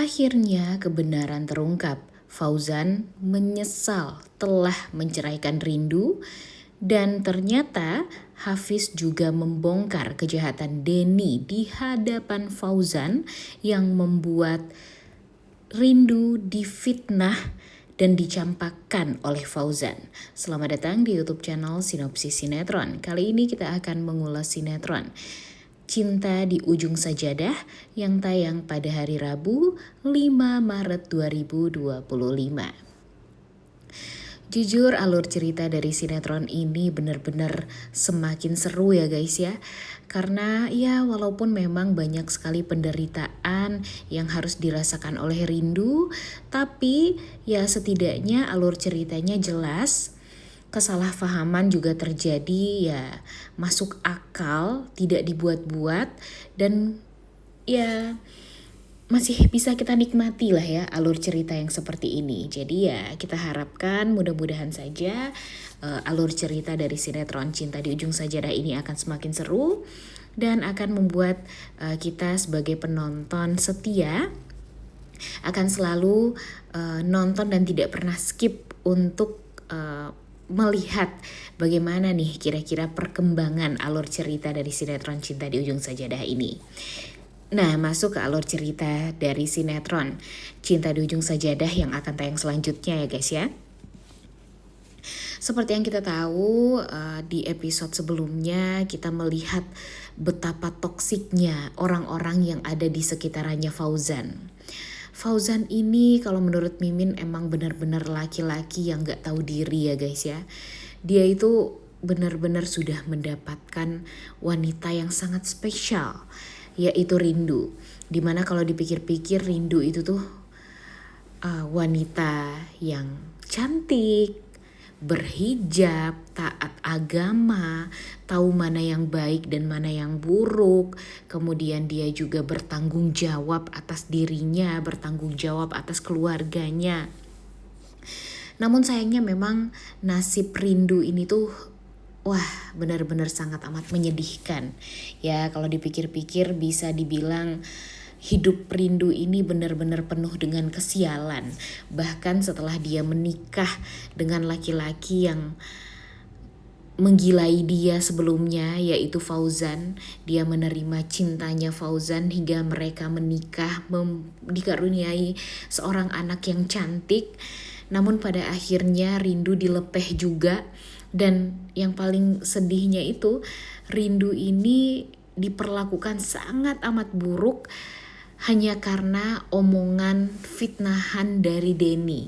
Akhirnya kebenaran terungkap. Fauzan menyesal telah menceraikan Rindu dan ternyata Hafiz juga membongkar kejahatan Denny di hadapan Fauzan yang membuat Rindu difitnah dan dicampakkan oleh Fauzan. Selamat datang di YouTube channel Sinopsis Sinetron. Kali ini kita akan mengulas sinetron Cinta di Ujung Sajadah yang tayang pada hari Rabu 5 Maret 2025. Jujur alur cerita dari sinetron ini benar-benar semakin seru ya guys ya. Karena ya walaupun memang banyak sekali penderitaan yang harus dirasakan oleh Rindu, tapi ya setidaknya alur ceritanya jelas. Kesalahpahaman juga terjadi, ya masuk akal, tidak dibuat-buat, dan ya masih bisa kita nikmati lah ya alur cerita yang seperti ini. Jadi ya kita harapkan mudah-mudahan saja alur cerita dari sinetron Cinta di Ujung Sajadah ini akan semakin seru dan akan membuat kita sebagai penonton setia akan selalu nonton dan tidak pernah skip untuk melihat bagaimana nih kira-kira perkembangan alur cerita dari sinetron Cinta di Ujung Sajadah ini. Nah, masuk ke alur cerita dari sinetron Cinta di Ujung Sajadah yang akan tayang selanjutnya ya guys ya. Seperti yang kita tahu di episode sebelumnya kita melihat betapa toksiknya orang-orang yang ada di sekitarannya Fauzan. Fauzan ini kalau menurut Mimin emang benar-benar laki-laki yang gak tahu diri ya guys ya. Dia itu benar-benar sudah mendapatkan wanita yang sangat spesial, yaitu Rindu. Dimana kalau dipikir-pikir Rindu itu tuh wanita yang cantik, berhijab, taat agama, tahu mana yang baik dan mana yang buruk. Kemudian dia juga bertanggung jawab atas dirinya, bertanggung jawab atas keluarganya. Namun sayangnya memang nasib Rindu ini tuh wah benar-benar sangat amat menyedihkan. Ya kalau dipikir-pikir bisa dibilang hidup Rindu ini benar-benar penuh dengan kesialan. Bahkan setelah dia menikah dengan laki-laki yang menggilai dia sebelumnya, yaitu Fauzan, dia menerima cintanya Fauzan hingga mereka menikah, dikaruniai seorang anak yang cantik. Namun pada akhirnya Rindu dilepeh juga. Dan yang paling sedihnya itu Rindu ini diperlakukan sangat amat buruk hanya karena omongan fitnahan dari Denny.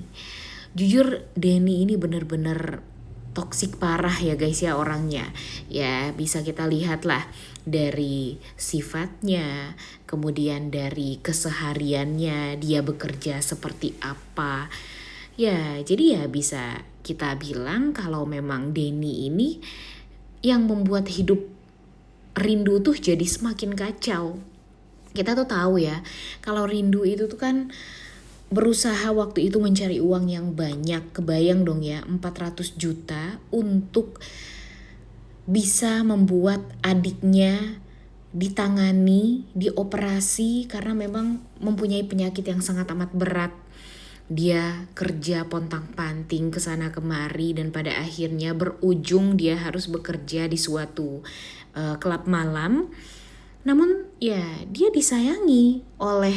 Jujur Denny ini benar-benar toksik parah ya guys ya orangnya. Ya bisa kita lihat lah dari sifatnya, kemudian dari kesehariannya, dia bekerja seperti apa. Ya jadi ya bisa kita bilang kalau memang Denny ini yang membuat hidup Rindu tuh jadi semakin kacau. Kita tuh tahu ya, kalau Rindu itu tuh kan berusaha waktu itu mencari uang yang banyak. Kebayang dong ya, 400 juta untuk bisa membuat adiknya ditangani, dioperasi karena memang mempunyai penyakit yang sangat amat berat. Dia kerja pontang-panting ke sana kemari dan pada akhirnya berujung dia harus bekerja di suatu klub malam. Namun ya dia disayangi oleh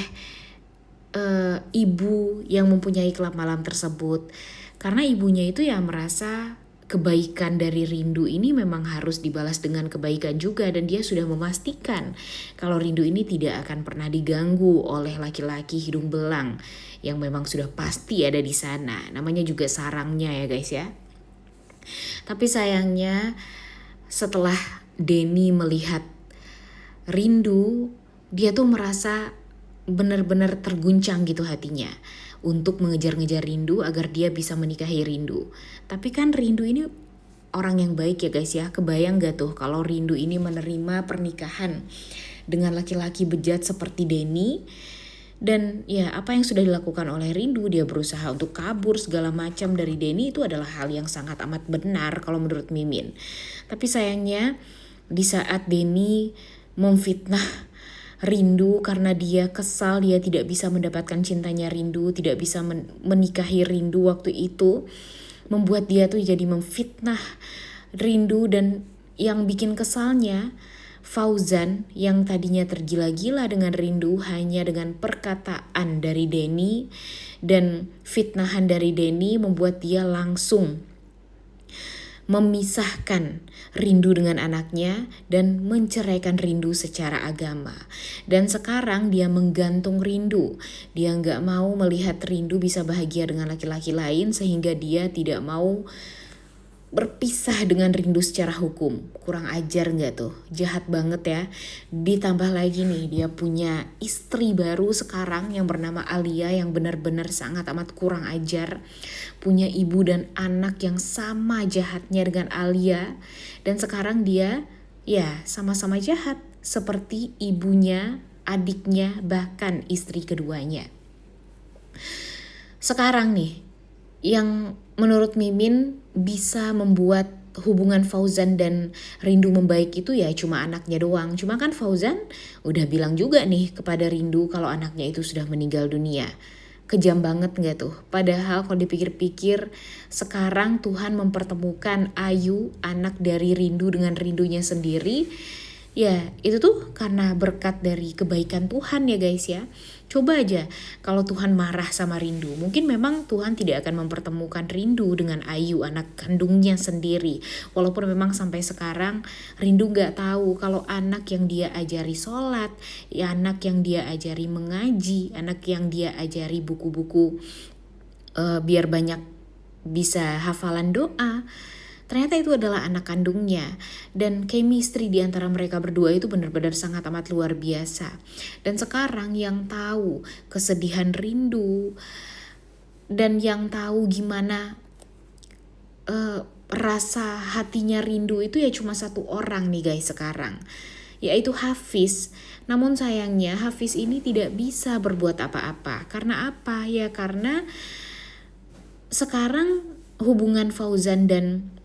ibu yang mempunyai klub malam tersebut. Karena ibunya itu ya merasa kebaikan dari Rindu ini memang harus dibalas dengan kebaikan juga. Dan dia sudah memastikan kalau Rindu ini tidak akan pernah diganggu oleh laki-laki hidung belang yang memang sudah pasti ada di sana. Namanya juga sarangnya ya guys ya. Tapi sayangnya setelah Denny melihat Rindu, dia tuh merasa benar-benar terguncang gitu hatinya untuk mengejar-ngejar Rindu agar dia bisa menikahi Rindu. Tapi kan Rindu ini orang yang baik ya guys ya. Kebayang gak tuh kalau Rindu ini menerima pernikahan dengan laki-laki bejat seperti Denny. Dan ya apa yang sudah dilakukan oleh Rindu, dia berusaha untuk kabur segala macam dari Denny, itu adalah hal yang sangat amat benar kalau menurut Mimin. Tapi sayangnya di saat Denny memfitnah rindu karena dia kesal dia tidak bisa mendapatkan cintanya rindu, tidak bisa menikahi rindu waktu itu, membuat dia tuh jadi memfitnah rindu. Dan yang bikin kesalnya, Fauzan yang tadinya tergila-gila dengan rindu hanya dengan perkataan dari Denny dan fitnahan dari Denny membuat dia langsung memisahkan rindu dengan anaknya dan menceraikan rindu secara agama. Dan sekarang dia menggantung rindu. Dia nggak mau melihat rindu bisa bahagia dengan laki-laki lain sehingga dia tidak mau berpisah dengan rindu secara hukum. Kurang ajar nggak tuh? Jahat banget ya. Ditambah lagi nih dia punya istri baru sekarang yang bernama Alia yang benar-benar sangat amat kurang ajar. Punya ibu dan anak yang sama jahatnya dengan Alia. Dan sekarang dia ya sama-sama jahat seperti ibunya, adiknya, bahkan istri keduanya. Sekarang nih yang menurut Mimin bisa membuat hubungan Fauzan dan Rindu membaik itu ya cuma anaknya doang. Cuma kan Fauzan udah bilang juga nih kepada Rindu kalau anaknya itu sudah meninggal dunia. Kejam banget gak tuh? Padahal kalau dipikir-pikir sekarang Tuhan mempertemukan Ayu, anak dari Rindu dengan rindunya sendiri. Ya itu tuh karena berkat dari kebaikan Tuhan ya guys ya. Coba aja kalau Tuhan marah sama Rindu, mungkin memang Tuhan tidak akan mempertemukan Rindu dengan Ayu anak kandungnya sendiri. Walaupun memang sampai sekarang Rindu gak tahu kalau anak yang dia ajari sholat, ya anak yang dia ajari mengaji, anak yang dia ajari buku-buku biar banyak bisa hafalan doa, ternyata itu adalah anak kandungnya. Dan chemistry di antara mereka berdua itu benar-benar sangat amat luar biasa. Dan sekarang yang tahu kesedihan Rindu dan yang tahu gimana rasa hatinya Rindu itu ya cuma satu orang nih guys sekarang, yaitu Hafiz. Namun sayangnya Hafiz ini tidak bisa berbuat apa-apa. Karena apa? Ya karena sekarang hubungan Fauzan dan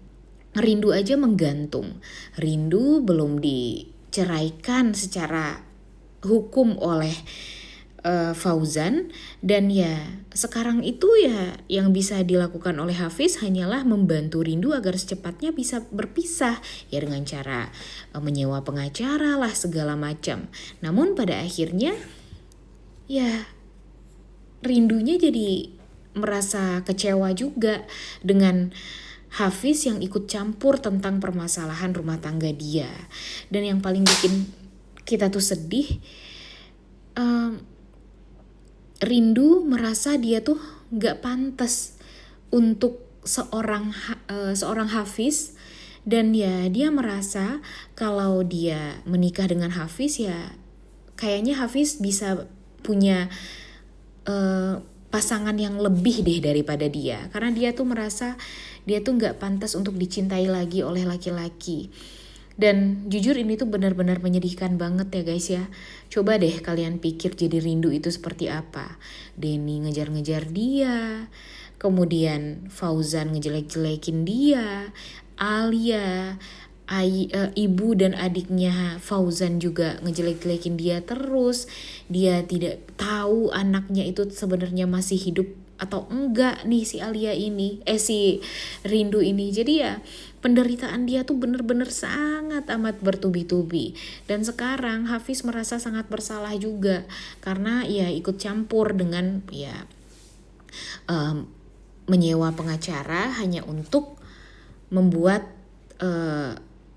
Rindu aja menggantung. Rindu belum diceraikan secara hukum oleh Fauzan. Dan ya sekarang itu ya yang bisa dilakukan oleh Hafiz hanyalah membantu Rindu agar secepatnya bisa berpisah. Ya dengan cara menyewa pengacara lah segala macam. Namun pada akhirnya ya Rindunya jadi merasa kecewa juga dengan Hafiz yang ikut campur tentang permasalahan rumah tangga dia. Dan yang paling bikin kita tuh sedih, Rindu merasa dia tuh gak pantas untuk seorang Hafiz. Dan ya dia merasa kalau dia menikah dengan Hafiz ya kayaknya Hafiz bisa punya pasangan yang lebih deh daripada dia. Karena dia tuh merasa dia tuh gak pantas untuk dicintai lagi oleh laki-laki. Dan jujur ini tuh benar-benar menyedihkan banget ya guys ya. Coba deh kalian pikir jadi Rindu itu seperti apa. Denny ngejar-ngejar dia, kemudian Fauzan ngejelek-jelekin dia, Alia, ibu dan adiknya Fauzan juga ngejelek-jelekin dia terus. Dia tidak tahu anaknya itu sebenarnya masih hidup atau enggak nih si Alia ini, si Rindu ini. Jadi ya penderitaan dia tuh bener-bener sangat amat bertubi-tubi. Dan sekarang Hafiz merasa sangat bersalah juga karena ya ikut campur dengan ya menyewa pengacara hanya untuk membuat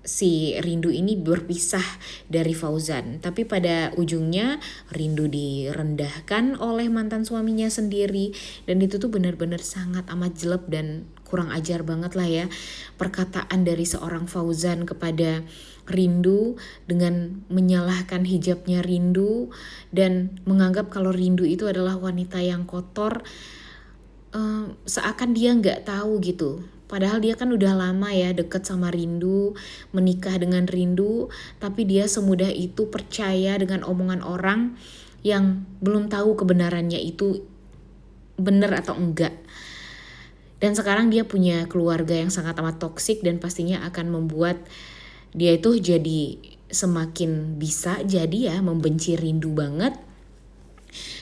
si Rindu ini berpisah dari Fauzan. Tapi pada ujungnya Rindu direndahkan oleh mantan suaminya sendiri. Dan itu tuh benar-benar sangat amat jelek dan kurang ajar banget lah ya. Perkataan dari seorang Fauzan kepada Rindu dengan menyalahkan hijabnya Rindu dan menganggap kalau Rindu itu adalah wanita yang kotor. Seakan dia gak tahu gitu. Padahal dia kan udah lama ya deket sama Rindu, menikah dengan Rindu, tapi dia semudah itu percaya dengan omongan orang yang belum tahu kebenarannya itu benar atau enggak. Dan sekarang dia punya keluarga yang sangat amat toksik dan pastinya akan membuat dia itu jadi semakin bisa jadi ya membenci Rindu banget.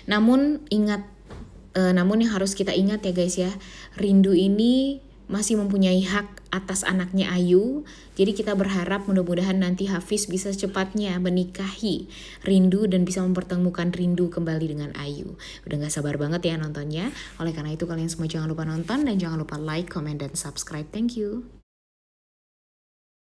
Namun namun yang harus kita ingat ya guys ya, Rindu ini masih mempunyai hak atas anaknya Ayu. Jadi kita berharap mudah-mudahan nanti Hafiz bisa secepatnya menikahi Rindu dan bisa mempertemukan Rindu kembali dengan Ayu. Udah gak sabar banget ya nontonnya. Oleh karena itu kalian semua jangan lupa nonton dan jangan lupa like, comment, dan subscribe. Thank you.